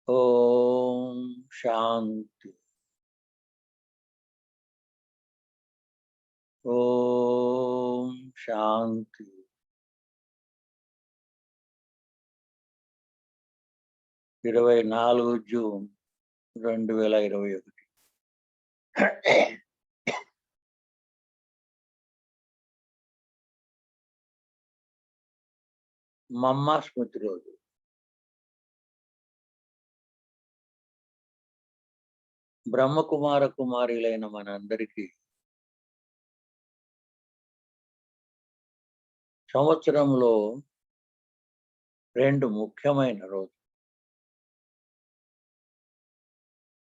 ఓం శాంతి. ఓం శాంతి. 24 June 2021. మమ్మ స్మృతి రోజు. బ్రహ్మకుమార కుమారులైన మనందరికీ సంవత్సరంలో 2 ముఖ్యమైన రోజు.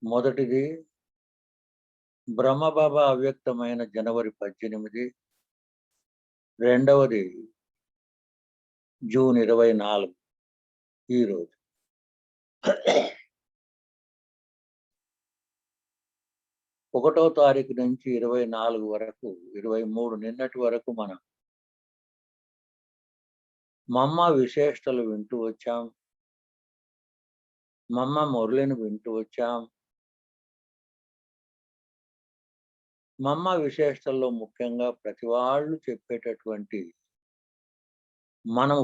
మొదటిది బ్రహ్మబాబా అవ్యక్తమైన జనవరి 18. రెండవది జూన్ 24 ఈ రోజు. 1వ తారీఖు నుంచి 24 వరకు, 23 నిన్నటి వరకు మనం మమ్మ విశేషతలు వింటూ వచ్చాం. మమ్మ మురళిని వింటూ వచ్చాం. మమ్మ విశేషతల్లో ముఖ్యంగా ప్రతి వాళ్ళు చెప్పేటటువంటి మనం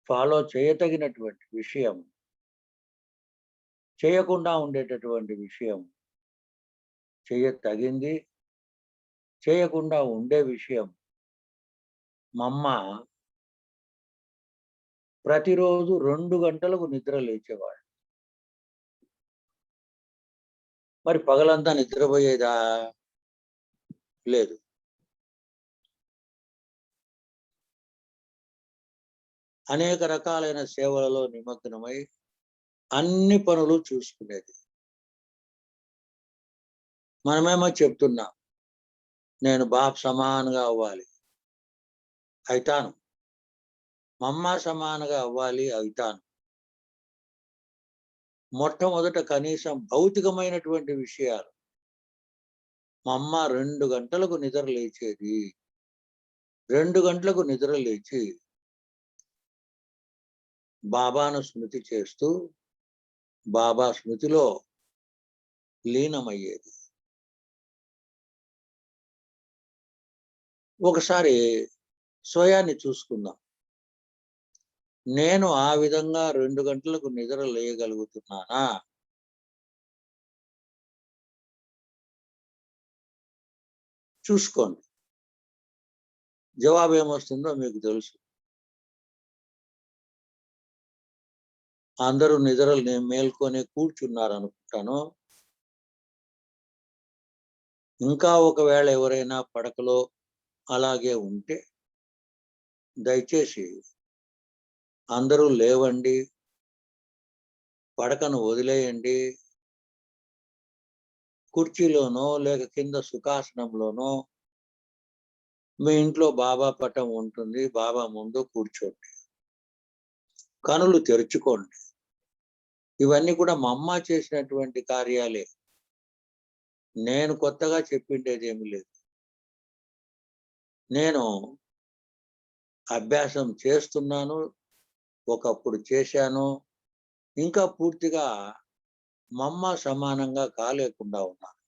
ఫాలో చేయతగినటువంటి విషయం, చేయకుండా ఉండేటటువంటి విషయం, చేయతగింది, చేయకుండా ఉండే విషయం మమ్మ ప్రతిరోజు 2 గంటలకు నిద్ర లేచేవాడు. మరి పగలంతా నిద్రపోయేదా? లేదు. అనేక రకాలైన సేవలలో నిమగ్నమై అన్ని పనులు చూసుకునేది. మనమేమో చెప్తున్నాం, నేను బాప్ సమానంగా అవ్వాలి, అయితాను. మమ్మ సమానంగా అవ్వాలి, అయితాను. మొట్టమొదట కనీసం భౌతికమైనటువంటి విషయాలు. మమ్మ 2 గంటలకు నిద్ర లేచేది. 2 గంటలకు నిద్ర లేచి బాబాను స్మృతి చేస్తూ బాబా స్మృతిలో లీనమయ్యేది. ఒకసారి స్వయాన్ని చూసుకుందాం. నేను ఆ విధంగా 2 గంటలకు నిద్ర లేయగలుగుతున్నానా? చూసుకోండి. జవాబు ఏమొస్తుందో మీకు తెలుసు. అందరూ నిద్రలు మేల్కొని కూర్చున్నారు అనుకుంటాను. ఇంకా ఒకవేళ ఎవరైనా పడకలో అలాగే ఉంటే దయచేసి అందరూ లేవండి, పడకను వదిలేయండి. కుర్చీలోనో లేక కింద సుఖాసనంలోనో మీ ఇంట్లో బాబా పటం ఉంటుంది, బాబా ముందు కూర్చోండి. కనులు తెరుచుకోండి. ఇవన్నీ కూడా మమ్మ చేసినటువంటి కార్యాలే. నేను కొత్తగా చెప్పిండేది ఏమి లేదు. నేను అభ్యాసం చేస్తున్నాను, ఒకప్పుడు చేశాను, ఇంకా పూర్తిగా మమ్మ సమానంగా కాలేకుండా ఉన్నాను.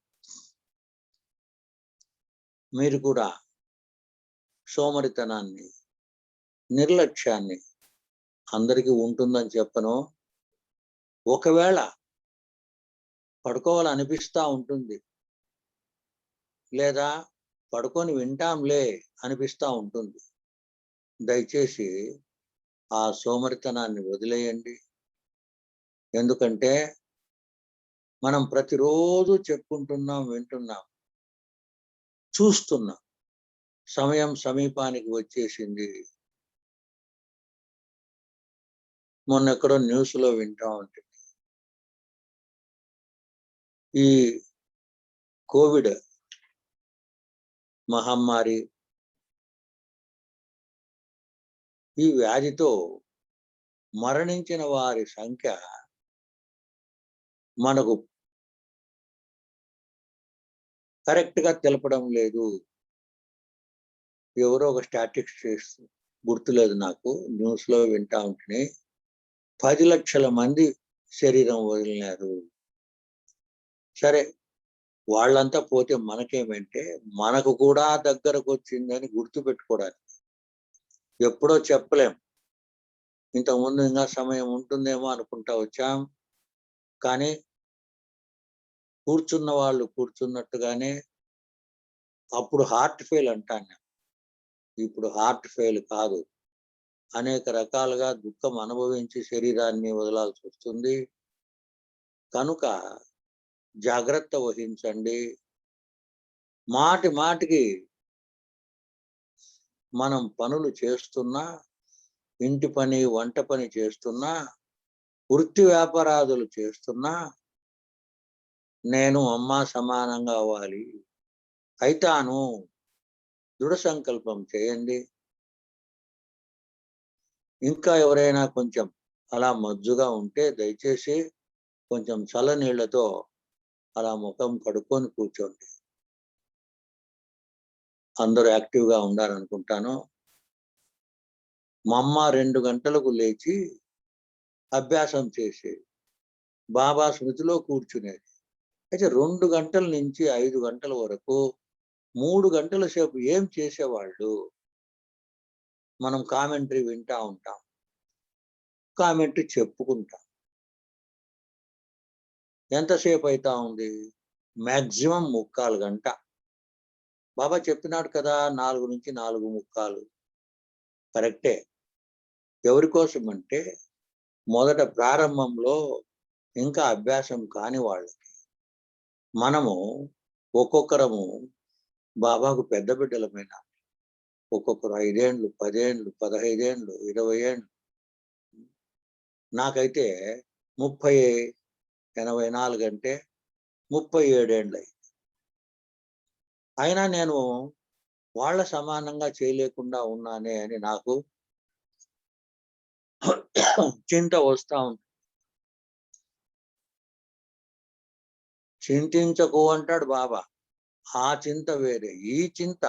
మీరు కూడా సోమరితనాన్ని, నిర్లక్ష్యాన్ని అందరికీ ఉంటుందని చెప్పను. ఒకవేళ పడుకోవాలనిపిస్తా ఉంటుంది, లేదా పడుకొని వింటాంలే అనిపిస్తా ఉంటుంది. దయచేసి ఆ సోమరితనాన్ని వదిలేయండి. ఎందుకంటే మనం ప్రతిరోజు చెప్పుకుంటున్నాం, వింటున్నాం, చూస్తున్నాం. సమయం సమీపానికి వచ్చేసింది. మొన్న ఎక్కడో న్యూస్లో వింటా ఉంటుంది, ఈ కోవిడ్ మహమ్మారి, ఈ వ్యాధితో మరణించిన వారి సంఖ్య మనకు కరెక్ట్గా తెలపడం లేదు. ఎవరో ఒక స్టాటిస్టిక్స్ గుర్తులేదు నాకు, న్యూస్లో వింటా ఉంటున్నాయి. 10 లక్షల మంది శరీరం వదిలినారు. సరే, వాళ్ళంతా పోతే మనకేమంటే, మనకు కూడా దగ్గరకు వచ్చిందని గుర్తు పెట్టుకోవడానికి. ఎప్పుడో చెప్పలేం. ఇంతకుముందు ఇంకా సమయం ఉంటుందేమో అనుకుంటా వచ్చాం. కానీ కూర్చున్న వాళ్ళు కూర్చున్నట్టుగానే అప్పుడు హార్ట్ ఫెయిల్ అంటాను నేను. ఇప్పుడు హార్ట్ ఫెయిల్ కాదు. అనేక రకాలుగా దుఃఖం అనుభవించి శరీరాన్ని వదలాల్సి వస్తుంది. కనుక జాగ్రత్త వహించండి. మాటి మాటికి మనం పనులు చేస్తున్నా, ఇంటి పని, వంట పని చేస్తున్నా, వృత్తి వ్యాపారాదులు చేస్తున్నా, నేను అమ్మ సమానంగా అవ్వాలి, అయితాను, దృఢ సంకల్పం చేయండి. ఇంకా ఎవరైనా కొంచెం అలా మజ్జుగా ఉంటే దయచేసి కొంచెం చల్లనీళ్లతో అలా ముఖం కడుక్కొని కూర్చోండి. అందరూ యాక్టివ్గా ఉండాలనుకుంటాను. మా అమ్మ 2 గంటలకు లేచి అభ్యాసం చేసేది. బాబా స్మృతిలో కూర్చునేది. అయితే 2 గంటల నుంచి 5 గంటల వరకు 3 గంటల సేపు ఏం చేసేవాళ్ళు? మనం కామెంటరీ వింటా ఉంటాం. కామెంటరీ చెప్పుకుంటాం. ఎంతసేపు అయితా ఉంది? మాక్సిమం 3/4 గంట. బాబా చెప్పినాడు కదా, 4 నుంచి 4:45. కరెక్టే. ఎవరి కోసం అంటే, మొదట ప్రారంభంలో ఇంకా అభ్యాసం కాని వాళ్ళకి. మనము ఒక్కొక్కరము బాబాకు పెద్ద బిడ్డలమైన, ఒక్కొక్కరు 5 ఏండ్లు, 10 ఏండ్లు, 15 ఏండ్లు, 20 ఏండ్లు. నాకైతే 84 అంటే 37 ఏండ్లయి. అయినా నేను వాళ్ళ సమానంగా చేయలేకుండా ఉన్నానే అని నాకు చింత వస్తా ఉంది. చింతించకు అంటాడు బాబా. ఆ చింత వేరే, ఈ చింత.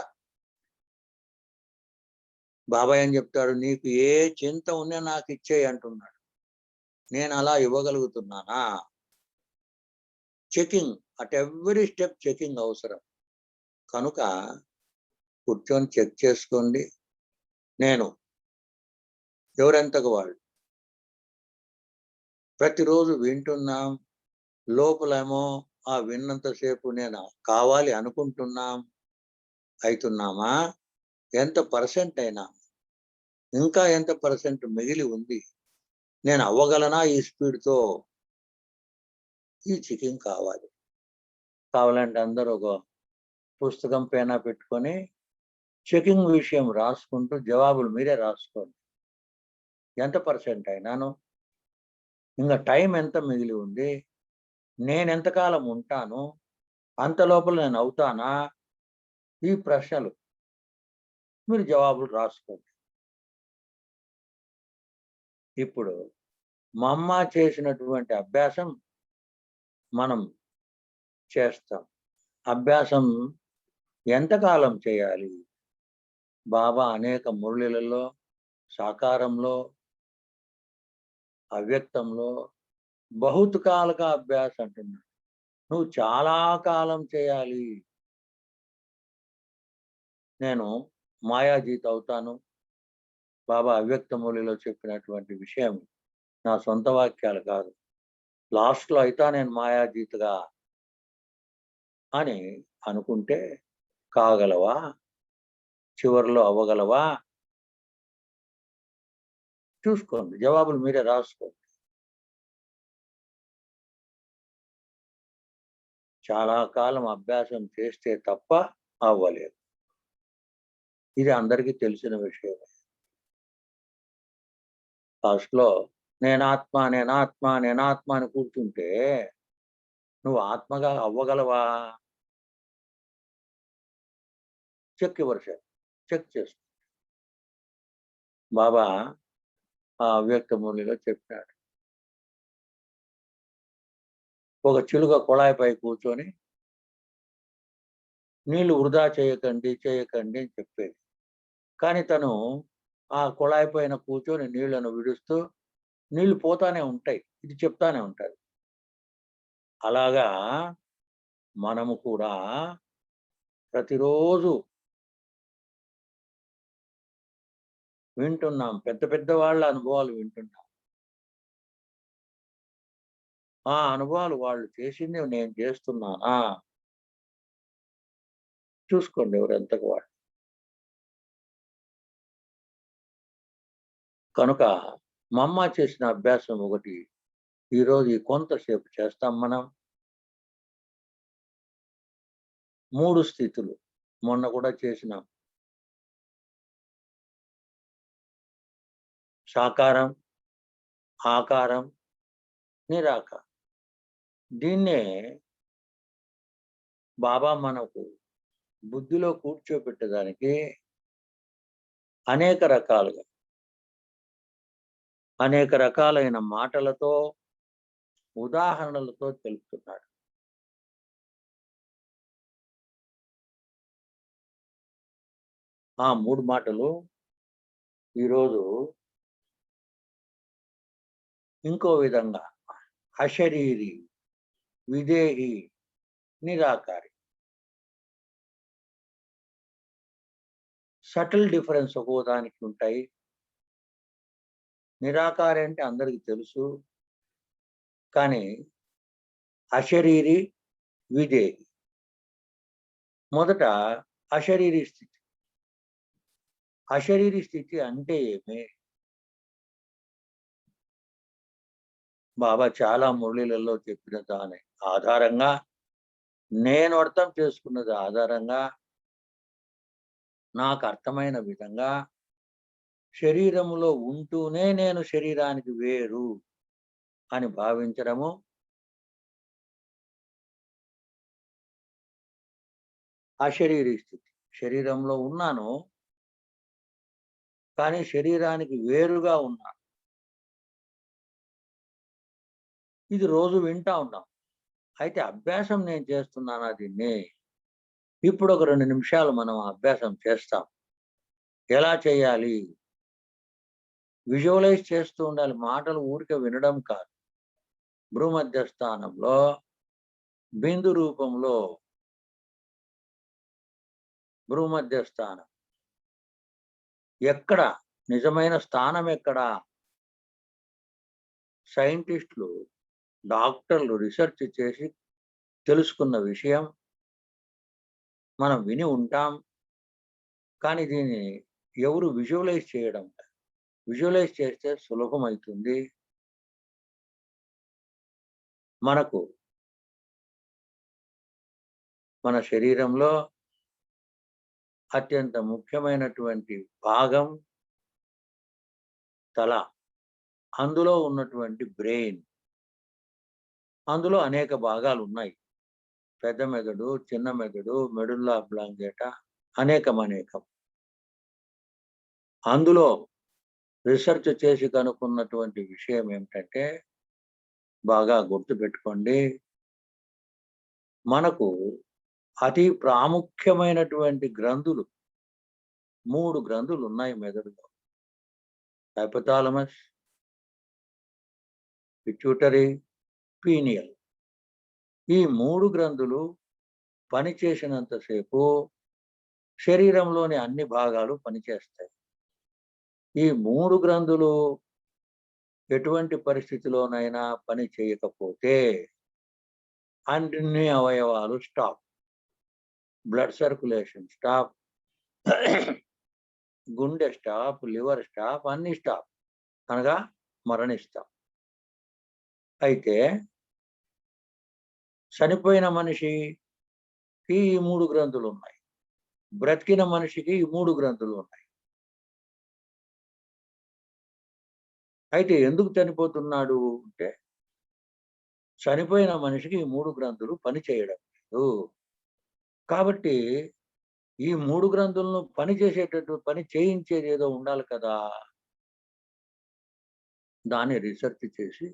బాబా ఏం చెప్తాడు? నీకు ఏ చింత ఉన్నా నాకు ఇచ్చేయి అంటున్నాడు. నేను అలా ఇవ్వగలుగుతున్నానా? Checking, at every step checking అవసరం. కనుక కూర్చొని చెక్ చేసుకోండి. నేను ఎవరెంతకు వాళ్ళు ప్రతిరోజు వింటున్నాం. లోపలేమో ఆ విన్నంతసేపు నేను కావాలి అనుకుంటున్నాం. అవుతున్నామా? ఎంత పర్సెంట్ అయినా, ఇంకా ఎంత పర్సెంట్ మిగిలి ఉంది? నేను అవ్వగలనా ఈ స్పీడ్తో? ఈ చెకింగ్ కావాలి. కావాలంటే అందరూ ఒక పుస్తకం పేనా పెట్టుకొని చెకింగ్ విషయం రాసుకుంటూ జవాబులు మీరే రాసుకోండి. ఎంత పర్సెంట్ అయినాను? ఇంకా టైం ఎంత మిగిలి ఉంది? నేను ఎంతకాలం ఉంటాను? అంత లోపల నేను అవుతానా? ఈ ప్రశ్నలు మీరు జవాబులు రాసుకోండి. ఇప్పుడు మా అమ్మ చేసినటువంటి అభ్యాసం మనం చేస్తాం. అభ్యాసం ఎంతకాలం చేయాలి? బాబా అనేక మురళిలలో, సాకారంలో, అవ్యక్తంలో బహుత్ కాలక అభ్యాస అంటున్నాడు. నువ్వు చాలా కాలం చేయాలి. నేను మాయాజీత్ అవుతాను. బాబా అవ్యక్త మూలిలో చెప్పినటువంటి విషయం నా సొంత వాక్యాలు కాదు. లాస్ట్లో అయితా నేను మాయాజీత్గా అని అనుకుంటే కాగలవా? చివరిలో అవ్వగలవా? చూసుకోండి. జవాబులు మీరే రాసుకోండి. చాలా కాలం అభ్యాసం చేస్తే తప్ప అవ్వలేదు. ఇది అందరికీ తెలిసిన విషయమే. లాస్ట్‌లో నేనాత్మ, నేనాత్మ, నేనాత్మ అని కూర్చుంటే నువ్వు ఆత్మగా అవ్వగలవా? Check yourself. చెక్ చేసుకో. బాబా ఆ అవ్యక్త మురళిలో చెప్పాడు. ఒక చిలుక కుళాయిపై కూర్చొని నీళ్లు వృధా చేయకండి, చేయకండి అని చెప్పేది. కానీ తను ఆ కుళాయి పైన కూర్చొని నీళ్లను విడుస్తూ నీళ్లు పోతానే ఉంటాయి. ఇది చెప్తానే ఉంటారు. అలాగా మనము కూడా ప్రతిరోజు వింటున్నాం. పెద్ద పెద్ద వాళ్ళ అనుభవాలు వింటున్నాం. ఆ అనుభవాలు వాళ్ళు చేసింది నేను చేస్తున్నానా? చూసుకోండి ఎవరెంతకు వాళ్ళు. కనుక మా అమ్మ చేసిన అభ్యాసం ఒకటి ఈరోజు ఈ కొంతసేపు చేస్తాం మనం. 3 స్థితులు మొన్న కూడా చేసినాం. సాకారం, ఆకారం, నిరాకారం. దీన్నే బాబా మనకు బుద్ధిలో కూర్చోబెట్టడానికి అనేక రకాలుగా, అనేక రకాలైన మాటలతో, ఉదాహరణలతో తెలుపుతున్నాడు. ఆ 3 మాటలు ఈరోజు ఇంకో విధంగా అశరీరి, విదేహి, నిరాకారి. సటిల్ డిఫరెన్స్ ఒక్కో దానికి ఉంటాయి. నిరాకారి అంటే అందరికి తెలుసు. కానీ అశరీరి, విదేహి. మొదట అశరీరి స్థితి. అశరీరి స్థితి అంటే ఏమి? బాబా చాలా మురళీలలో చెప్పిన దాని ఆధారంగా, నేను అర్థం చేసుకున్నది ఆధారంగా, నాకు అర్థమైన విధంగా శరీరములో ఉంటూనే నేను శరీరానికి వేరు అని భావించడము అశరీరి స్థితి. శరీరంలో ఉన్నాను, కానీ శరీరానికి వేరుగా ఉన్నాను. ఇది రోజు వింటా ఉన్నాం. అయితే అభ్యాసం నేను చేస్తున్నానా దీన్ని? ఇప్పుడు ఒక 2 నిమిషాలు మనం అభ్యాసం చేస్తాం. ఎలా చేయాలి? విజువలైజ్ చేస్తూ ఉండాలి. మాటలు ఊరికే వినడం కాదు. భూమధ్య స్థానంలో బిందు రూపంలో భూమధ్య స్థానం. ఎక్కడ నిజమైన స్థానం ఎక్కడ? సైంటిస్టులు, డాక్టర్లు రిసెర్చ్ చేసి తెలుసుకున్న విషయం మనం విని ఉంటాం. కానీ దీన్ని ఎవరు విజువలైజ్ చేయడం. విజువలైజ్ చేస్తే సులభమవుతుంది. మనకు మన శరీరంలో అత్యంత ముఖ్యమైనటువంటి భాగం తల. అందులో ఉన్నటువంటి బ్రెయిన్. అందులో అనేక భాగాలు ఉన్నాయి. పెద్ద మెదడు, చిన్న మెదడు, మెడుల్లా ఆబ్లాంగేటా, అనేకం. అందులో రిసెర్చ్ చేసి కనుక్కున్నటువంటి విషయం ఏమిటంటే, బాగా గుర్తుపెట్టుకోండి, మనకు అతి ప్రాముఖ్యమైనటువంటి గ్రంథులు 3 గ్రంథులు ఉన్నాయి మెదడులో. Hypothalamus, pituitary, pineal. ఈ 3 గ్రంథులు పనిచేసినంతసేపు శరీరంలోని అన్ని భాగాలు పనిచేస్తాయి. ఈ 3 గ్రంథులు ఎటువంటి పరిస్థితిలోనైనా పని చేయకపోతే అన్ని అవయవాలు స్టాప్. బ్లడ్ సర్క్యులేషన్ స్టాప్, గుండె స్టాప్, లివర్ స్టాప్, అన్ని స్టాప్. అనగా మరణిస్తాం. అయితే చనిపోయిన మనిషికి ఈ 3 గ్రంథులు ఉన్నాయి. బ్రతికిన మనిషికి ఈ 3 గ్రంథులు ఉన్నాయి. అయితే ఎందుకు చనిపోతున్నాడు అంటే, చనిపోయిన మనిషికి ఈ 3 గ్రంథులు పని చేయడం లేదు. కాబట్టి ఈ 3 గ్రంథులను పని చేయించేది ఏదో ఉండాలి కదా! దాన్ని రిసెర్చ్ చేసి,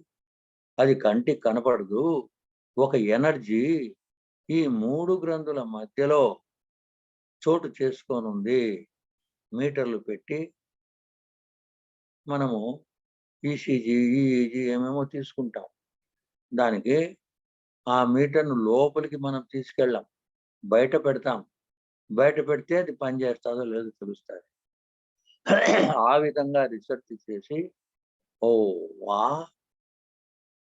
అది కంటికి కనపడదు. ఒక ఎనర్జీ ఈ 3 గ్రంథుల మధ్యలో చోటు చేసుకోనుంది. మీటర్లు పెట్టి మనము ఈసీజీ, ఈఈజీ ఏమేమో తీసుకుంటాం. దానికి ఆ మీటర్‌ను లోపలికి మనం తీసుకెళ్ళాం. బయట పెడతాం. బయట పెడితే అది పనిచేస్తదో లేదో తెలుస్తది. ఆ విధంగా రిసర్చ్ చేసి, ఓహ్!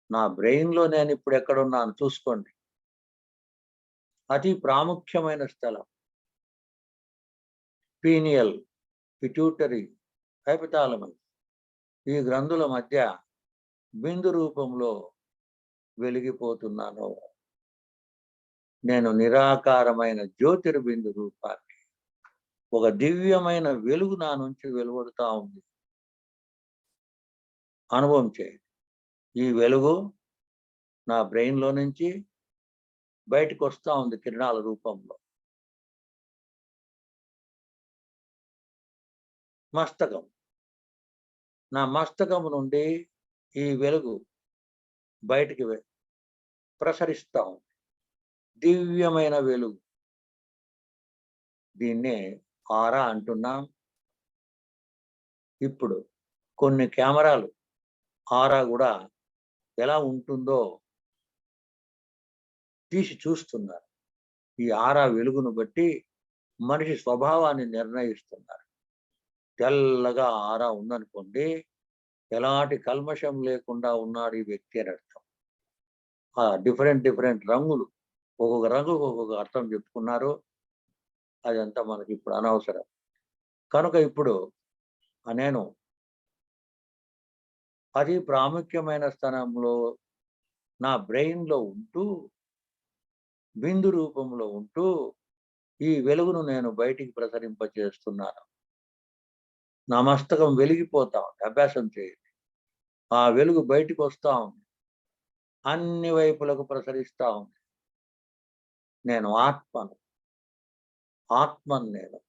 నా బ్రెయిన్‌లో నేనిప్పుడు ఎక్కడున్నాను చూసుకోండి. అతి ప్రాముఖ్యమైన స్థలం. పీనియల్, పిట్యూటరీ, హైపోథాలమస్ ఈ గ్రంథుల మధ్య బిందు రూపంలో వెలిగిపోతున్నాను. నేను నిరాకారమైన జ్యోతిర్బిందు రూపాన్ని. ఒక దివ్యమైన వెలుగు నా నుంచి వెలువడుతా ఉంది. అనుభవం చేయండి. ఈ వెలుగు నా బ్రెయిన్‌లో నుంచి బయటకొస్తా ఉంది కిరణాల రూపంలో. మస్తకం. నా మస్తకం నుండి ఈ వెలుగు బయటికి ప్రసరిస్తా ఉంది. దివ్యమైన వెలుగు. దీన్నే ఆరా అంటున్నాం. ఇప్పుడు కొన్ని కెమెరాలు ఆరా గూడా ఎలా ఉంటుందో తీసి చూస్తున్నారు. ఈ ఆరా వెలుగును బట్టి మనిషి స్వభావాన్ని నిర్ణయిస్తున్నారు. తెల్లగా ఆరా ఉందనుకోండి, ఎలాంటి కల్మషం లేకుండా ఉన్నాడు ఈ వ్యక్తి అని అర్థం. డిఫరెంట్ రంగులు. ఒక్కొక్క రంగుకు ఒక్కొక్క అర్థం చెప్పుకున్నారు. అదంతా మనకిప్పుడు అనవసరం. కనుక ఇప్పుడు నేను అతి ప్రాముఖ్యమైన స్థానంలో నా బ్రెయిన్‌లో ఉంటూ, బిందు రూపంలో ఉంటూ, ఈ వెలుగును నేను బయటికి ప్రసరింపచేస్తున్నాను. నా మస్తకం వెలిగిపోతా ఉంది. అభ్యాసం చేయండి. ఆ వెలుగు బయటికొస్తా ఉంది. అన్ని వైపులకు ప్రసరిస్తా ఉంది. నేను ఆత్మను. ఆత్మను నేను.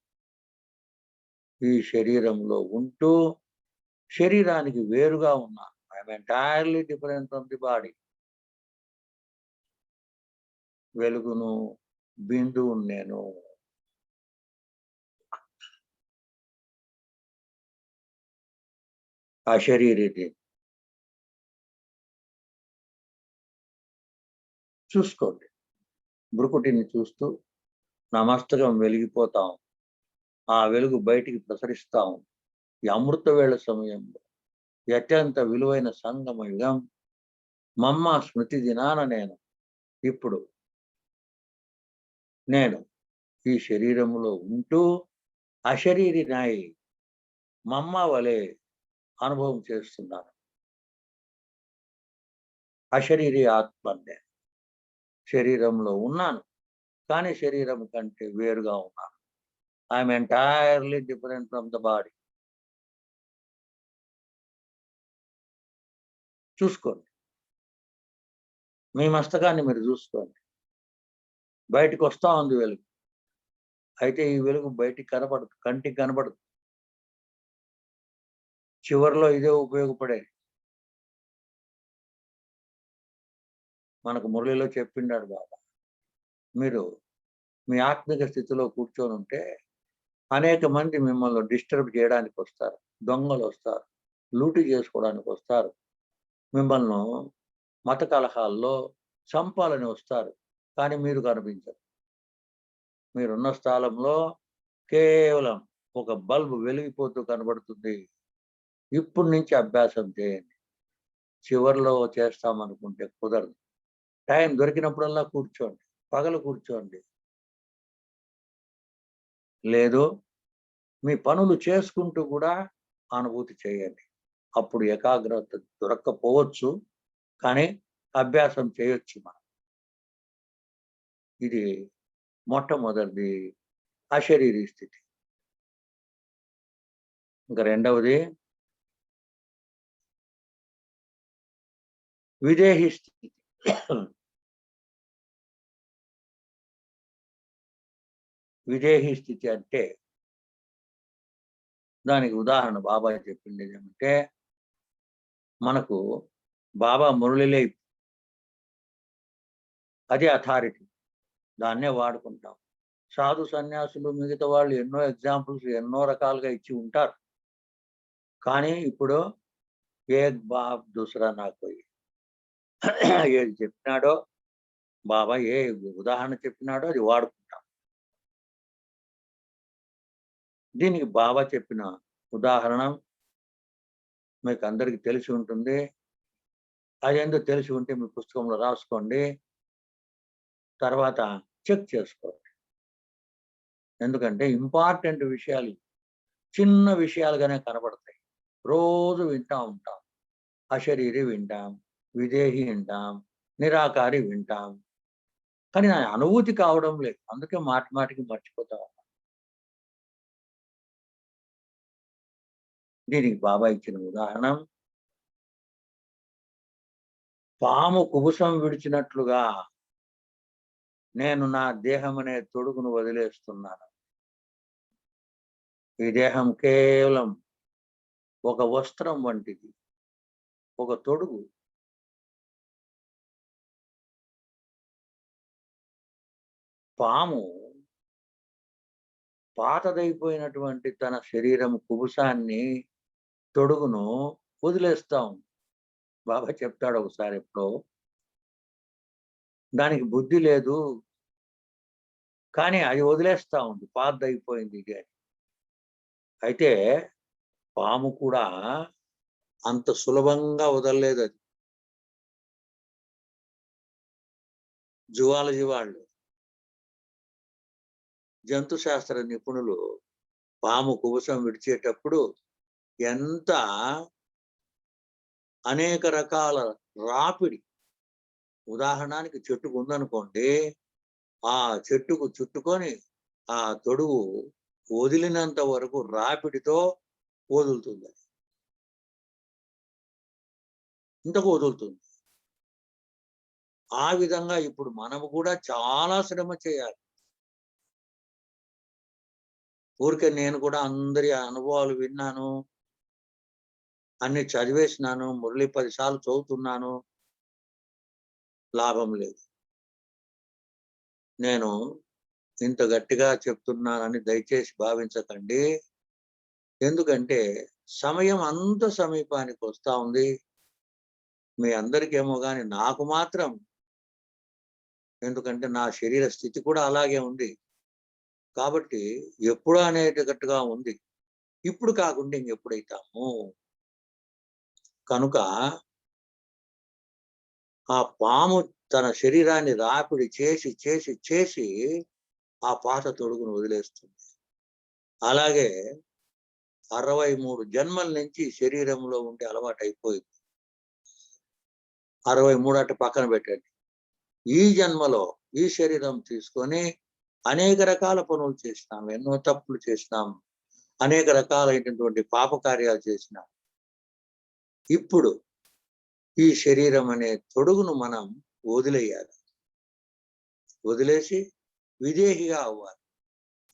ఈ శరీరంలో ఉంటూ, శరీరానికి వేరుగా ఉన్నాను. I'm entirely different from the body. వెలుగును, బిందువును నేను. అశరీరిని. చూసుకోండి. భృకుటిని చూస్తూ నా మస్తకం వెలిగిపోతా ఉంది. ఆ వెలుగు బయటికి ప్రసరిస్తా ఉంది. ఈ అమృత వేళ సమయంలో అత్యంత విలువైన సంగమ యుగం మమ్మ స్మృతి దినాన ఇప్పుడు నేను ఈ శరీరములో ఉంటూ అశరీరినై మమ్మ వలె అనుభవం చేస్తున్నాను. అశరీరి ఆత్మని నేను. శరీరంలో ఉన్నాను. కానీ శరీరం కంటే వేరుగా ఉన్నాను. I'm entirely different from the body. చూసుకోండి. మీ మస్తకాన్ని మీరు చూసుకోండి. బయటికొస్తా ఉంది వెలుగు. అయితే ఈ వెలుగు బయటికి కనపడదు. కంటికి కనపడదు. చివరిలో ఇదే ఉపయోగపడేది. మనకు మురళిలో చెప్పిండాడు బాబా. మీరు మీ ఆత్మిక స్థితిలో కూర్చొనుంటే అనేక మంది మిమ్మల్ని డిస్టర్బ్ చేయడానికొస్తారు. దొంగలొస్తారు. లూటీ చేసుకోవడానికొస్తారు. మిమ్మల్ని మత కలహాల్లో చంపాలని వస్తారు. కానీ మీరు కనిపించరు. మీరున్న స్థలంలో కేవలం ఒక బల్బ్ వెలిగిపోతూ కనబడుతుంది. ఇప్పటి నుంచి అభ్యాసం చేయండి. చివర్లో చేస్తామనుకుంటే కుదరదు. టైం దొరికినప్పుడల్లా కూర్చోండి. పగలు కూర్చోండి. లేదు మీ పనులు చేసుకుంటూ కూడా అనుభూతి చేయండి. అప్పుడు ఏకాగ్రత దొరక్కపోవచ్చు. కానీ అభ్యాసం చేయొచ్చు మనం. ఇది మొట్టమొదటిది అశరీరి స్థితి. ఇంక రెండవది విదేహి స్థితి. విదేహి స్థితి అంటే దానికి ఉదాహరణ బాబా చెప్పింది ఏమంటే మనకు బాబా మురళిలే అదే అథారిటీ. దాన్నే వాడుకుంటాం. సాధు సన్యాసులు మిగతా వాళ్ళు ఎన్నో ఎగ్జాంపుల్స్ ఎన్నో రకాలుగా ఇచ్చి ఉంటారు. కానీ ఇప్పుడు ఏక్ బాప్ దూసరా నా కోయి. ఏది చెప్పినాడో బాబా, ఏ ఉదాహరణ చెప్పినాడో అది వాడుకుంటాం. దీనికి బాబా చెప్పిన ఉదాహరణ మీకు అందరికీ తెలిసి ఉంటుంది. అదేందో తెలిసి ఉంటే మీ పుస్తకంలో రాసుకోండి. తర్వాత చెక్ చేసుకోండి. ఎందుకంటే ఇంపార్టెంట్ విషయాలు చిన్న విషయాలుగానే కనబడతాయి. రోజు వింటా ఉంటాం. అశరీరి వింటాం, విదేహి వింటాం, నిరాకారి వింటాం. కానీ నా అనుభూతి కావడం లేదు. అందుకే మాటి మాటికి మర్చిపోతా ఉన్నాం. దీనికి బాబా ఇచ్చిన ఉదాహరణ, పాము కుబుసం విడిచినట్లుగా నేను నా దేహం అనే తొడుగును వదిలేస్తున్నాను. ఈ దేహం కేవలం ఒక వస్త్రం వంటిది, ఒక తొడుగు. పాము పాతదైపోయినటువంటి తన శరీరం కుబుసాన్ని, తొడుగును వదిలేస్తా ఉంది. బాబా చెప్తాడు ఒకసారి ఎప్పుడో, దానికి బుద్ధి లేదు కానీ అది వదిలేస్తా ఉంది, పాతదైపోయింది ఇది అని. అయితే పాము కూడా అంత సులభంగా వదలలేదు అది. జువాలజీ వాళ్ళు, జంతు శాస్త్ర నిపుణులు పాము కుబుసం విడిచేటప్పుడు ఎంత అనేక రకాల రాపిడి, ఉదాహరణకి చెట్టుకు ఉందనుకోండి, ఆ చెట్టుకు చుట్టుకొని ఆ తొడుగు వదిలినంత వరకు రాపిడితో వదులుతుంది, ఇంతకు వదులుతుంది. ఆ విధంగా ఇప్పుడు మనము కూడా చాలా శ్రమ చేయాలి. ఊరికే నేను కూడా అందరి అనుభవాలు విన్నాను, అన్ని చదివేసినాను, మురళి 10 సార్లు చదువుతున్నాను, లాభం లేదు. నేను ఇంత గట్టిగా చెప్తున్నానని దయచేసి భావించకండి. ఎందుకంటే సమయం అంత సమీపానికి వస్తా ఉంది. మీ అందరికేమో కానీ నాకు మాత్రం, ఎందుకంటే నా శరీర స్థితి కూడా అలాగే ఉంది కాబట్టి ఎప్పుడు అనేటట్టుగా ఉంది. ఇప్పుడు కాకుండా ఇంకెప్పుడైతాము. కనుక ఆ పాము తన శరీరాన్ని రాపిడి చేసి చేసి చేసి ఆ పాత తొడుగును వదిలేస్తుంది. అలాగే 63 జన్మల నుంచి శరీరంలో ఉండే అలవాటు అయిపోయింది. 63 అటు పక్కన పెట్టండి. ఈ జన్మలో ఈ శరీరం తీసుకొని అనేక రకాల పనులు చేసినాం, ఎన్నో తప్పులు చేసినాం, అనేక రకాలైనటువంటి పాప కార్యాలు చేసినాం. ఇప్పుడు ఈ శరీరం అనే తొడుగును మనం వదిలేయాలి. వదిలేసి విదేహిగా అవ్వాలి.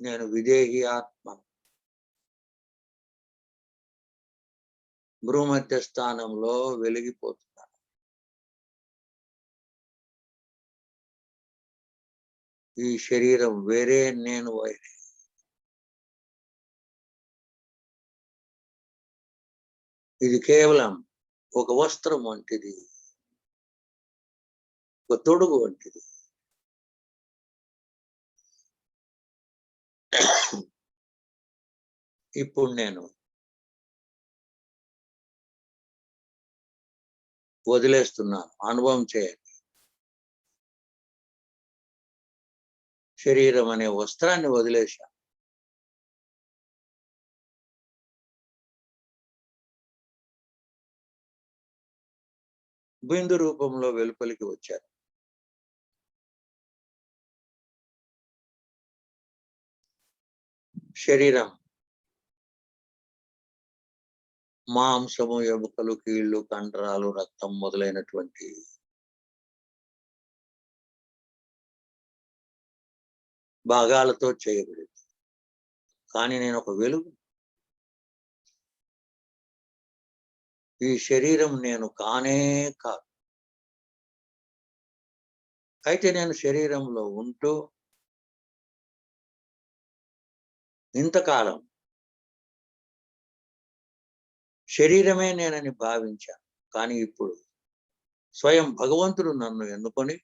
నేను విదేహి ఆత్మ, భూమధ్య స్థానంలో వెలిగిపోతున్నాను. ఈ శరీరం వేరే, నేను వేరే. ఇది కేవలం ఒక వస్త్రం వంటిది, ఒక తొడుగు వంటిది. ఇప్పుడు నేను వదిలేస్తున్నాను. అనుభవం చేయండి. శరీరం అనే వస్త్రాన్ని వదిలేశాను. బిందు రూపంలో వెలుపలికి వచ్చారు. శరీరం మాంసము, ఎముకలు, కీళ్ళు, కండరాలు, రక్తం మొదలైనటువంటి భాగాలతో చేయబడింది. కానీ నేను ఒక వెలుగు. ఈ శరీరం నేను కానే కాదు. అయితే నేను శరీరంలో ఉంటూ ఇంతకాలం శరీరమే నేనని భావించాను. కానీ ఇప్పుడు స్వయం భగవంతుడు నన్ను ఎన్నుకొని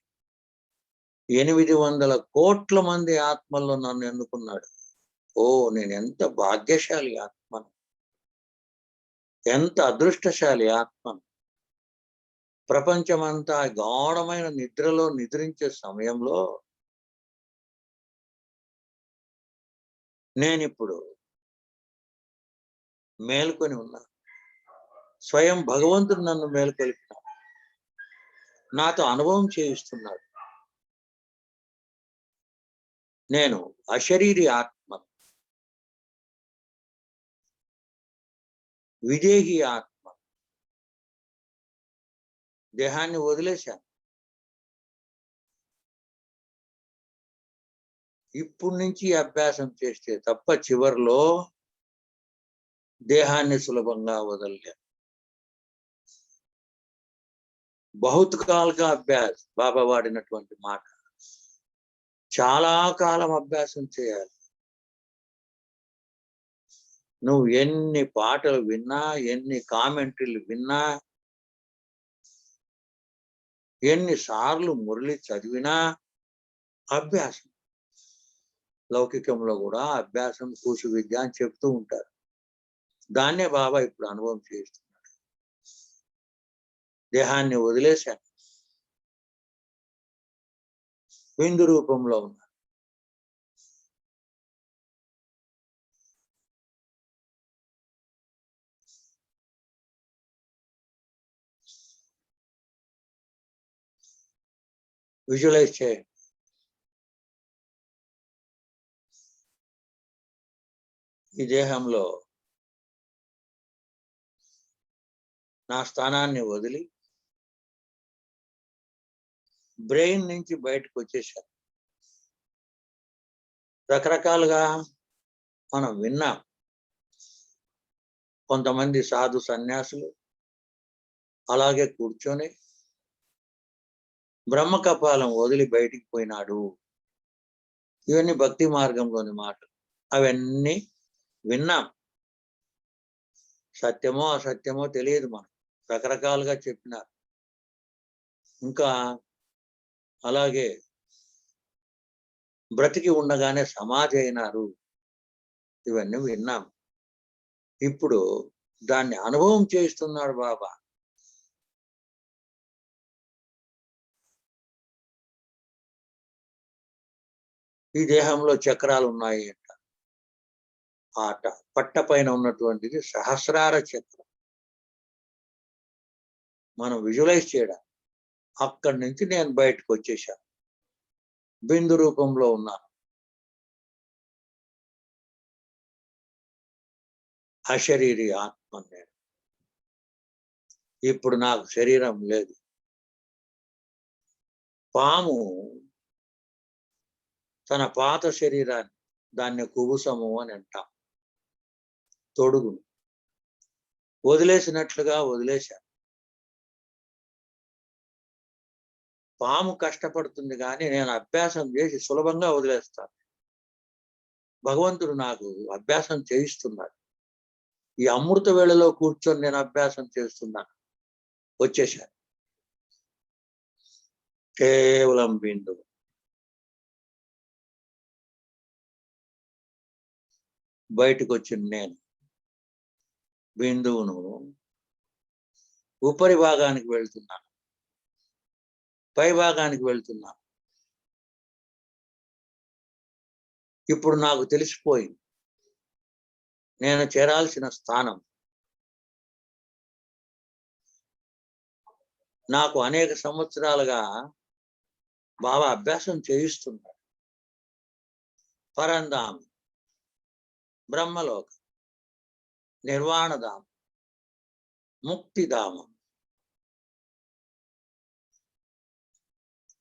800 కోట్ల మంది ఆత్మల్లో నన్ను ఎన్నుకున్నాడు. ఓ, నేను ఎంత భాగ్యశాలి ఆత్మను, ఎంత అదృష్టశాలి ఆత్మను. ప్రపంచమంతా గాఢమైన నిద్రలో నిద్రించే సమయంలో నేనిప్పుడు మేల్కొని ఉన్నాను. స్వయం భగవంతుడు నన్ను మేల్కొల్పినాడు, నాతో అనుభవం చేయిస్తున్నాడు. నేను అశరీరి ఆత్మ, విదేహి ఆత్మ. దేహాన్ని వదిలేశాను. ఇప్పుడు నుంచి అభ్యాసం చేస్తే తప్ప చివరిలో దేహాన్ని సులభంగా వదలలేను. బహుత్ కాల్గా అభ్యాస్, బాబా వాడినటువంటి మాట. చాలా కాలం అభ్యాసం చేయాలి. నువ్వు ఎన్ని పాటలు విన్నా, ఎన్ని కామెంటరీలు విన్నా, ఎన్నిసార్లు మురళి చదివినా అభ్యాసం. లౌకికంలో కూడా అభ్యాసం కూసు విద్య అని చెప్తూ ఉంటారు. దాన్నే బాబా ఇప్పుడు అనుభవం చేస్తున్నాడు. దేహాన్ని వదిలేశాను, బిందు రూపంలో ఉన్నా. విజువలైజ్ చేయండి. ఈ దేహంలో నా స్థానాన్ని వదిలి బ్రెయిన్ నుంచి బయటకు వచ్చేసాను. రకరకాలుగా మనం విన్నాం. కొంతమంది సాధు సన్యాసులు అలాగే కూర్చొని బ్రహ్మ కపాలం వదిలి బయటికి పోయినాడు. ఇవన్నీ భక్తి మార్గంలోని మాటలు. అవన్నీ విన్నాం. సత్యమో అసత్యమో తెలియదు మనం. రకరకాలుగా చెప్పినారు. ఇంకా అలాగే బ్రతికి ఉండగానే సమాధి అయినారు. ఇవన్నీ విన్నాం. ఇప్పుడు దాన్ని అనుభవం చేస్తున్నాడు బాబా. ఈ దేహంలో చక్రాలు ఉన్నాయి అంట. ఆట పట్ట పైన ఉన్నటువంటిది సహస్రార చక్రం. మనం విజువలైజ్ చేయడం. అక్కడి నుంచి నేను బయటకు వచ్చేసాను. బిందు రూపంలో ఉన్నాను. అశరీరి ఆత్మ నేను. ఇప్పుడు నాకు శరీరం లేదు. పాము తన పాత శరీరాన్ని, దాన్ని కుబుసము అని అంటాం, తొడుగు వదిలేసినట్లుగా వదిలేశాను. పాము కష్టపడుతుంది కానీ నేను అభ్యాసం చేసి సులభంగా వదిలేస్తాను. భగవంతుడు నాకు అభ్యాసం చేయిస్తున్నాడు. ఈ అమృత వేళలో కూర్చొని నేను అభ్యాసం చేస్తున్నాను. వచ్చేశాను. కేవలం బిందువు. బయటకు వచ్చిన నేను బిందువును ఉపరి భాగానికి వెళ్తున్నాను, పై భాగానికి వెళ్తున్నాను. ఇప్పుడు నాకు తెలిసిపోయింది నేను చేరాల్సిన స్థానం. నాకు అనేక సంవత్సరాలుగా బాబా అభ్యాసం చేయిస్తున్నాడు. పరంధాం, బ్రహ్మలోకం, నిర్వాణధామం, ముక్తిధామం.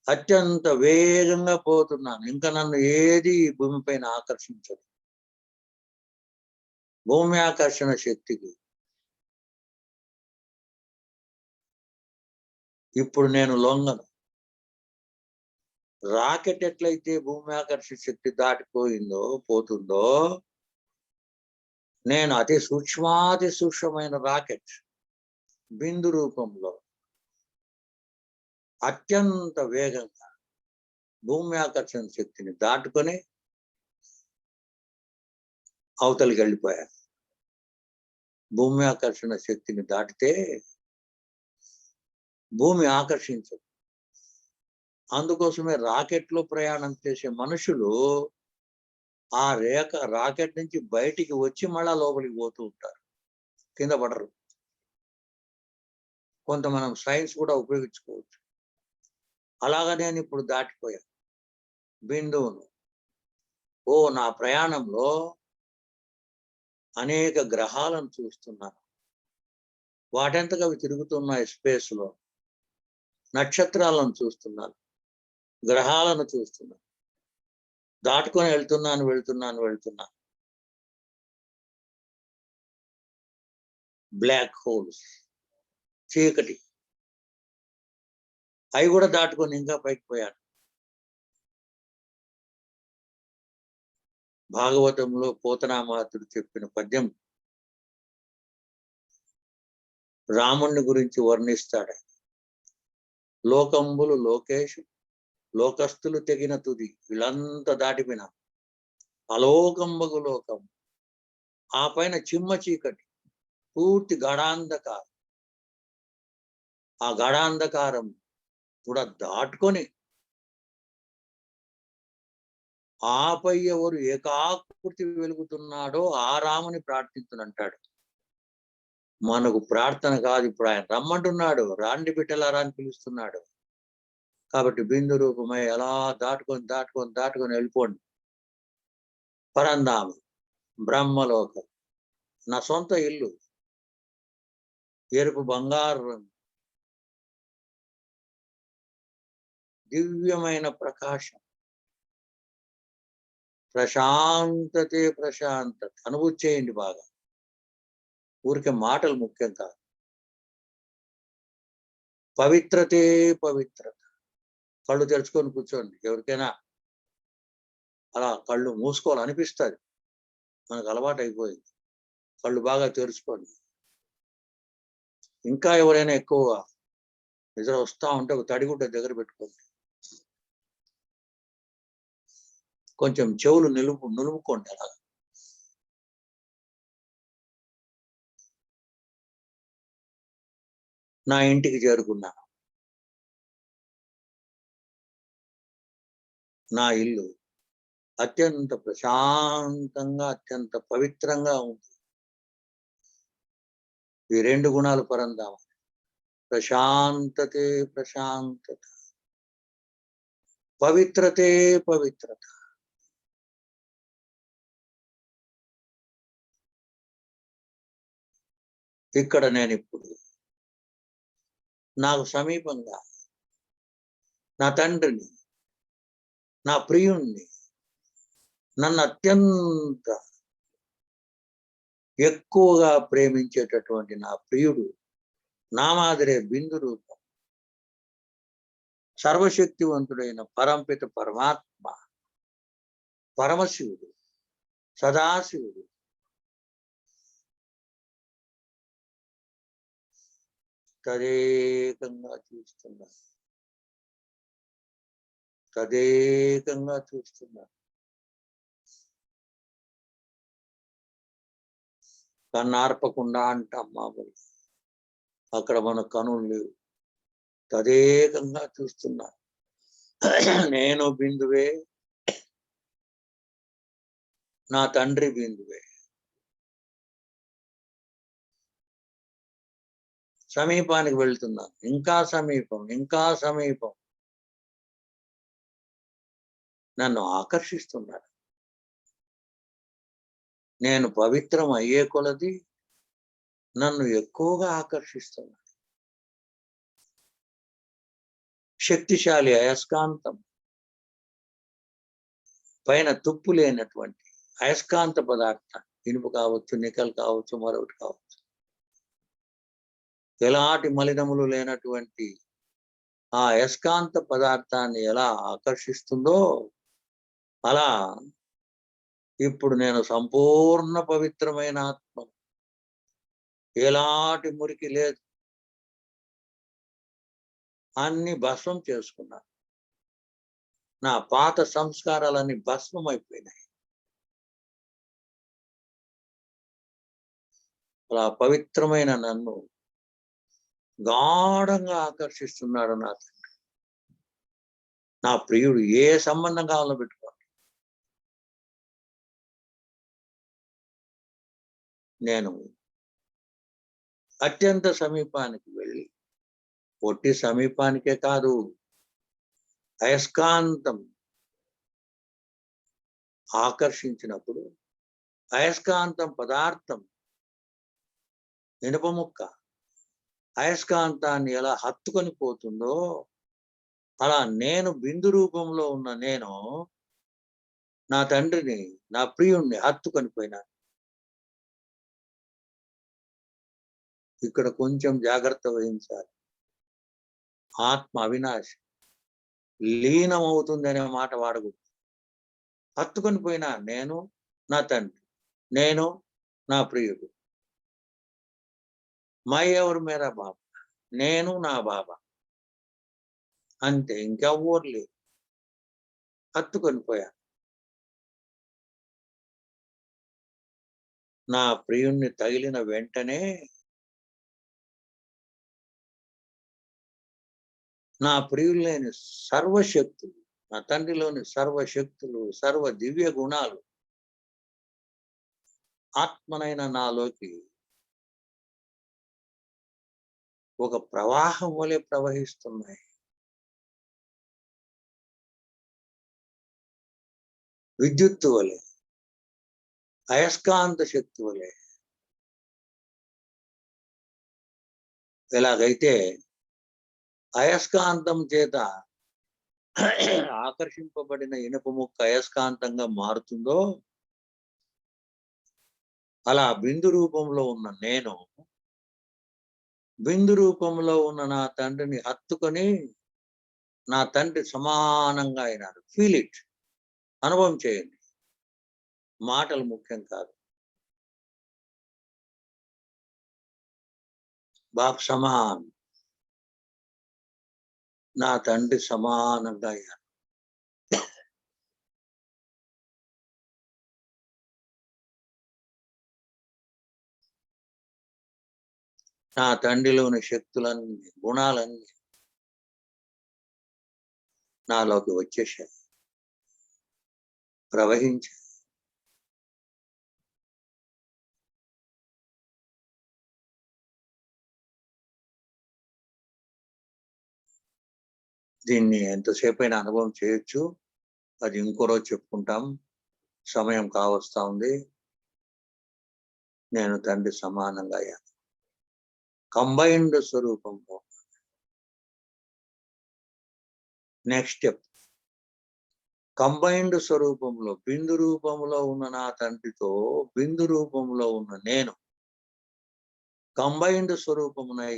అత్యంత వేగంగా పోతున్నాను. ఇంకా నన్ను ఏది భూమిపైన ఆకర్షించదు. భూమి ఆకర్షణ శక్తికి ఇప్పుడు నేను లొంగను. రాకెట్ ఎట్లయితే భూమి ఆకర్షణ శక్తి దాటిపోయిందో పోతుందో, నేను అతి సూక్ష్మాతి సూక్ష్మమైన రాకెట్ బిందు రూపంలో అత్యంత వేగంగా భూమి ఆకర్షణ శక్తిని దాటుకొని అవతలికి వెళ్ళిపోయాను. భూమి ఆకర్షణ శక్తిని దాటితే భూమి ఆకర్షించదు. అందుకోసమే రాకెట్లో ప్రయాణం చేసే మనుషులు ఆ రాకెట్ నుంచి బయటికి వచ్చి మళ్ళా లోపలికి పోతూ ఉంటారు, కింద పడరు. కొంత మనం సైన్స్ కూడా ఉపయోగించుకోవచ్చు. అలాగా నేను ఇప్పుడు దాటిపోయాను బిందువును. నా ప్రయాణంలో అనేక గ్రహాలను చూస్తున్నాను. వాటంతగా అవి తిరుగుతున్నాయి స్పేస్లో. నక్షత్రాలను చూస్తున్నాను, గ్రహాలను చూస్తున్నాను. దాటుకొని వెళ్తున్నాను. బ్లాక్ హోల్స్, చీకటి, అవి కూడా దాటుకొని ఇంకా పైకి పోయాను. భాగవతంలో పోతనామాతుడు చెప్పిన పద్యం రాముణ్ణి గురించి వర్ణిస్తాడు. లోకంబులు లోకేషు, లోకస్తులు తెగిన తుది, వీళ్ళంతా దాటిపోయిన అలోకంబగు లోకం. ఆ పైన చిమ్మ చీకటి, పూర్తి గడాంధకారం. ఆ గడాంధకారం కూడా దాటుకొని ఆపై ఎవరు ఏకాకృతి వెలుగుతున్నాడో ఆ రాముని ప్రార్థించునంటాడు. మనకు ప్రార్థన కాదు, ఇప్పుడు ఆయన రమ్మంటున్నాడు, రాండి బిడ్డలారా అని పిలుస్తున్నాడు. కాబట్టి బిందు రూపమై ఎలా దాటుకొని వెళ్ళిపోండి. పరంధామ, బ్రహ్మలోకం, నా సొంత ఇల్లు, ఎరుపు బంగారు రంగు, దివ్యమైన ప్రకాశం, ప్రశాంతత అనుభూతి చేయండి బాగా. ఊరికే మాటలు ముఖ్యం కాదు. పవిత్రత. కళ్ళు తెరుచుకొని కూర్చోండి. ఎవరికైనా అలా కళ్ళు మూసుకోవాలనిపిస్తుంది, మనకు అలవాటు అయిపోయింది. కళ్ళు బాగా తెరుచుకోండి. ఇంకా ఎవరైనా ఎక్కువ నిద్ర వస్తూ ఉంటే ఒక తడిగుడ్డ దగ్గర పెట్టుకోండి. కొంచెం చెవులు నులుముకోండి. అలా నా ఇంటికి చేరుకున్నాను. నా ఇల్లు అత్యంత ప్రశాంతంగా, అత్యంత పవిత్రంగా ఉంది. ఈ రెండు గుణాలు పరంధామ. ప్రశాంతత, పవిత్రత. ఇక్కడ నేను ఇప్పుడు నాకు సమీపంగా నా తండ్రిని, నా ప్రియుణ్ణి, నన్ను అత్యంత ఎక్కువగా ప్రేమించేటటువంటి నా ప్రియుడు, నా మాదిరే బిందు రూపం, సర్వశక్తివంతుడైన పరంపిత పరమాత్మ, పరమశివుడు, సదాశివుడు తదేకంగా చూస్తున్నా. కన్నార్పకుండా అంటాం మామూలు. అక్కడ మన కనులు లేవు. తదేకంగా చూస్తున్నా. నేను బిందువే, నా తండ్రి బిందువే. సమీపానికి వెళ్తున్నాను. ఇంకా సమీపం. నన్ను ఆకర్షిస్తున్నాడు. నేను పవిత్రం అయ్యే కొలది నన్ను ఎక్కువగా ఆకర్షిస్తున్నాడు. శక్తిశాలి అయస్కాంతం, పైన తుప్పు లేనటువంటి అయస్కాంత పదార్థం, ఇనుపు కావచ్చు, నికెల్ కావచ్చు, మరొకటి కావచ్చు, ఎలాంటి మలినములు లేనటువంటి ఆ అయస్కాంత పదార్థాన్ని ఎలా ఆకర్షిస్తుందో అలా ఇప్పుడు నేను సంపూర్ణ పవిత్రమైన ఆత్మ, ఎలాంటి మురికి లేదు, అన్ని భస్మం చేసుకున్నాను. నా పాత సంస్కారాలన్నీ భస్మం అయిపోయినాయి. అలా పవిత్రమైన నన్ను గాఢంగా ఆకర్షిస్తున్నాడు నా తండ్రి. నా ప్రియుడు ఏ సంబంధం కావాలో పెట్టుకోండి, నేను అత్యంత సమీపానికి వెళ్ళి, పొట్టి సమీపానికే కాదు, అయస్కాంతం ఆకర్షించినప్పుడు అయస్కాంతం పదార్థం ఇనుప ముక్క అయస్కాంతాన్ని ఎలా హత్తుకొని పోతుందో, అలా నేను బిందు రూపంలో ఉన్న నేను నా తండ్రిని, నా ప్రియుణ్ణి హత్తుకొని పోయినాను. ఇక్కడ కొంచెం జాగ్రత్త వహించాలి. ఆత్మ అవినాశి, లీనమవుతుంది అనే మాట వాడకూడదు. హత్తుకొని పోయినా నేను నా తండ్రి, నేను నా ప్రియుడు. మై ఎవరు మేరా బాబా, నేను నా బాబా, అంతే, ఇంకెవ్వరు లేరు. హత్తుకొని పోయా. నా ప్రియుణ్ణి తగిలిన వెంటనే నా ప్రియులేని సర్వశక్తులు, నా తండ్రిలోని సర్వశక్తులు, సర్వ దివ్య గుణాలు ఆత్మనైన నాలోకి ఒక ప్రవాహం వలె ప్రవహిస్తున్నాయి. విద్యుత్తు వలె, అయస్కాంత శక్తి వలె. ఎలాగైతే అయస్కాంతం చేత ఆకర్షింపబడిన ఇనుప ముక్క అయస్కాంతంగా మారుతుందో, అలా బిందు రూపంలో ఉన్న నేను బిందు రూపంలో ఉన్న నా తండ్రిని హత్తుకొని నా తండ్రి సమానంగా అయినాడు. ఫీల్ ఇట్, అనుభవం చేయండి. మాటలు ముఖ్యం కాదు. బాప్ సమాన్, నా తండ్రి సమానంగా అయ్యాను. నా తండ్రిలోని శక్తులన్నీ, గుణాలన్నీ నాలోకి వచ్చేసాయి, ప్రవహించాయి. దీన్ని ఎంతసేపు అయినా అనుభవం చేయొచ్చు. అది ఇంకో రోజు చెప్పుకుంటాం. సమయం కావస్తా ఉంది. నేను తండ్రి సమానంగా అయ్యాను, కంబైన్డ్ స్వరూపంలో. నెక్స్ట్ స్టెప్, కంబైన్డ్ స్వరూపంలో బిందు రూపంలో ఉన్న నా తండ్రితో బిందు రూపంలో ఉన్న నేను కంబైన్డ్ స్వరూపమునై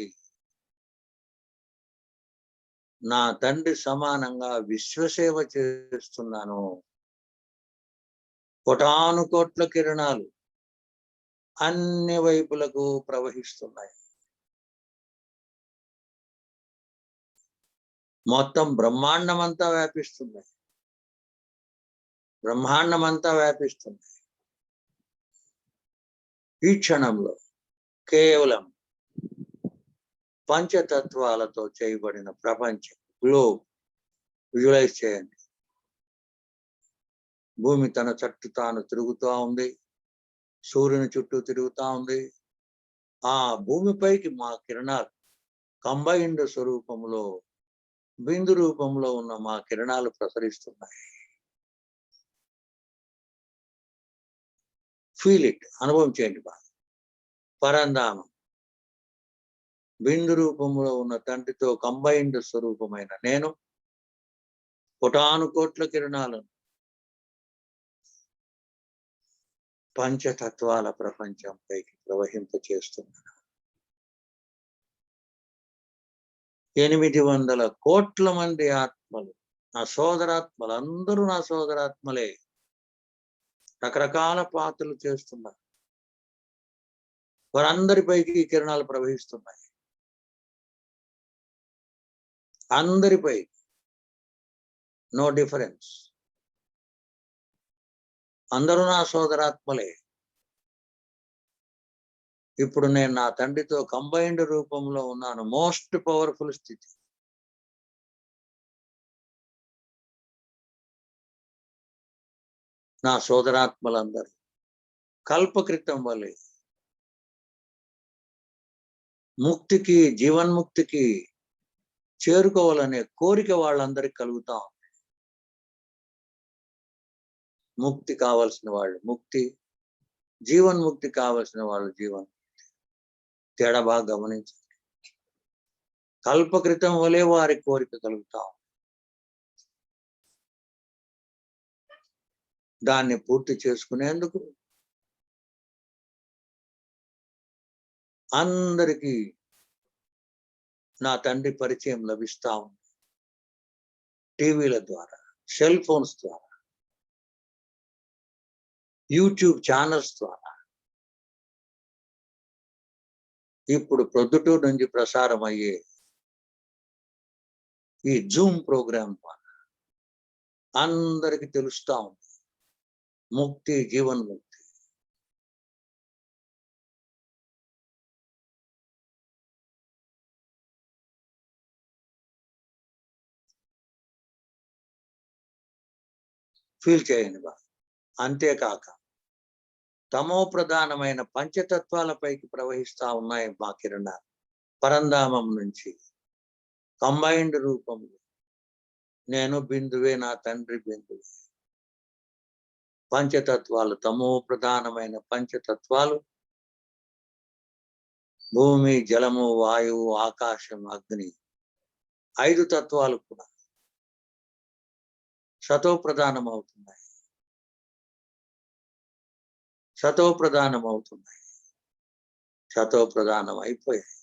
నా తండ్రి సమానంగా విశ్వసేవ చేస్తున్నాను. కోటాను కోట్ల కిరణాలు అన్ని వైపులకు ప్రవహిస్తున్నాయి. మొత్తం బ్రహ్మాండమంతా వ్యాపిస్తున్నాయి, బ్రహ్మాండమంతా వ్యాపిస్తున్నాయి. ఈ క్షణంలో కేవలం పంచతత్వాలతో చేయబడిన ప్రపంచం, గ్లోబ్ విజువలైజ్ చేయండి. భూమి తన చుట్టూ తాను తిరుగుతూ ఉంది, సూర్యుని చుట్టూ తిరుగుతూ ఉంది. ఆ భూమిపైకి మా కిరణాలు కంబైన్డ్ స్వరూపంలో బిందు రూపంలో ఉన్న మా కిరణాలు ప్రసరిస్తున్నాయి. ఫీల్ ఇట్, అనుభవం చేయండి బాగా. పరంధామం, బిందు రూపంలో ఉన్న తండ్రితో కంబైన్డ్ స్వరూపమైన నేను కోటాను కోట్ల కిరణాలను పంచతత్వాల ప్రపంచంపైకి ప్రవహింపచేస్తున్నాను. 800 కోట్ల మంది ఆత్మలు, నా సోదరాత్మలు, అందరూ నా సోదరాత్మలే. రకరకాల పాత్రలు చేస్తున్నారు. వారందరిపైకి ఈ కిరణాలు ప్రవహిస్తున్నాయి. అందరిపై, నో డిఫరెన్స్. అందరూ నా సోదరాత్మలే. ఇప్పుడు నేను నా తండ్రితో కంబైన్డ్ రూపంలో ఉన్నాను. మోస్ట్ పవర్ఫుల్ స్థితి. నా సోదరాత్మలందరూ కల్పకృతం వలె ముక్తికి, జీవన్ముక్తికి చేరుకోవాలనే కోరిక వాళ్ళందరికీ కలుగుతా ఉంది. ముక్తి కావలసిన వాళ్ళు ముక్తి, జీవన్ముక్తి కావలసిన వాళ్ళు జీవన్ముక్తి. తేడా బాగా గమనించండి. కల్పకృతం వలె వారి కోరిక కలుగుతా ఉంది. దాన్ని పూర్తి చేసుకునేందుకు అందరికీ నా తండ్రి పరిచయం లభిస్తా ఉంది. టీవీల ద్వారా, సెల్ ఫోన్స్ ద్వారా, యూట్యూబ్ ఛానల్స్ ద్వారా, ఇప్పుడు ప్రొద్దుటూరు నుంచి ప్రసారం అయ్యే ఈ జూమ్ ప్రోగ్రామ్ ద్వారా అందరికి తెలుస్తా ఉంది ముక్తి, జీవన్ముక్తి. ఫీల్ చేయండి బా. అంతేకాక తమో ప్రధానమైన పంచతత్వాలపైకి ప్రవహిస్తా ఉన్నాయి మా కిరణాలు. పరంధామం నుంచి కంబైన్డ్ రూపంలో నేను బిందువే, నా తండ్రి బిందువే. పంచతత్వాలు, తమో ప్రధానమైన పంచతత్వాలు, భూమి, జలము, వాయువు, ఆకాశం, అగ్ని, 5 తత్వాలు కూడా సతో ప్రధానం అవుతున్నాయి. సతో ప్రధానం అవుతున్నాయి. సతో ప్రధానం అయిపోయాయి.